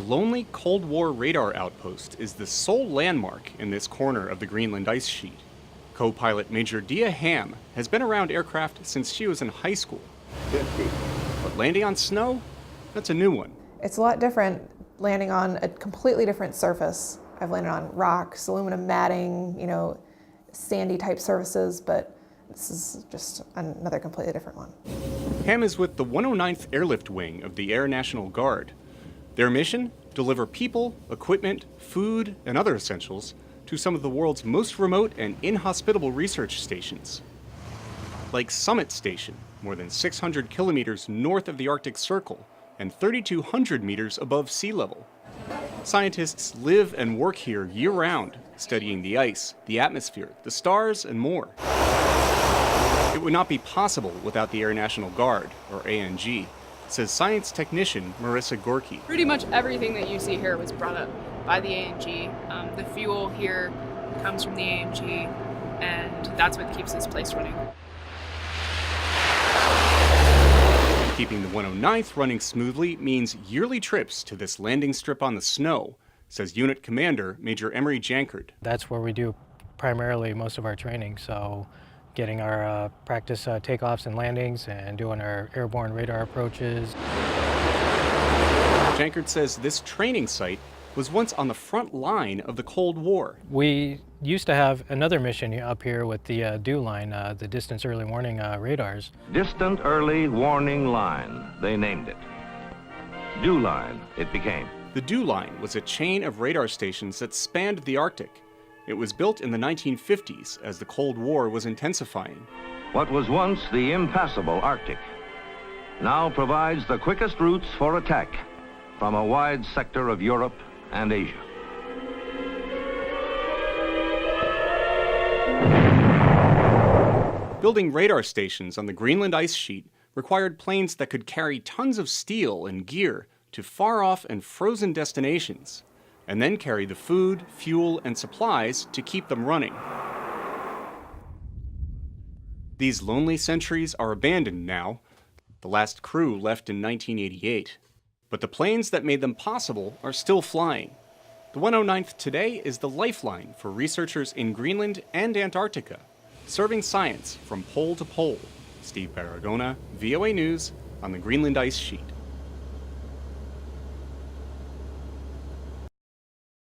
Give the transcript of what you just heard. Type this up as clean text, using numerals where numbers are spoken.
lonely Cold War radar outpost is the sole landmark in this corner of the Greenland ice sheet. Co-pilot Major Dia Ham has been around aircraft since she was in high school. 50. But landing on snow? That's a new one. It's a lot different landing on a completely different surface. I've landed on rocks, aluminum matting, sandy type surfaces, but this is just another completely different one. Ham is with the 109th Airlift Wing of the Air National Guard. Their mission? Deliver people, equipment, food, and other essentials to some of the world's most remote and inhospitable research stations. Like Summit Station, more than 600 kilometers north of the Arctic Circle and 3,200 meters above sea level. Scientists live and work here year-round, studying the ice, the atmosphere, the stars, and more. It would not be possible without the Air National Guard, or ANG, says science technician Marissa Gorky. Pretty much everything that you see here was brought up by the ANG. The fuel here comes from the ANG, and that's what keeps this place running. Keeping the 109th running smoothly means yearly trips to this landing strip on the snow, says Unit Commander Major Emery Jankard. That's where we do primarily most of our training, so getting our practice takeoffs and landings and doing our airborne radar approaches. Jankard says this training site was once on the front line of the Cold War. We used to have another mission up here with the DEW line, the Distance Early Warning radars. Distant Early Warning Line, they named it. DEW Line, it became. The DEW line was a chain of radar stations that spanned the Arctic. It was built in the 1950s as the Cold War was intensifying. What was once the impassable Arctic now provides the quickest routes for attack from a wide sector of Europe and Asia. Building radar stations on the Greenland ice sheet required planes that could carry tons of steel and gear to far-off and frozen destinations, and then carry the food, fuel, and supplies to keep them running. These lonely sentries are abandoned now. The last crew left in 1988. But the planes that made them possible are still flying. The 109th today is the lifeline for researchers in Greenland and Antarctica, serving science from pole to pole. Steve Baragona, VOA News, on the Greenland ice sheet.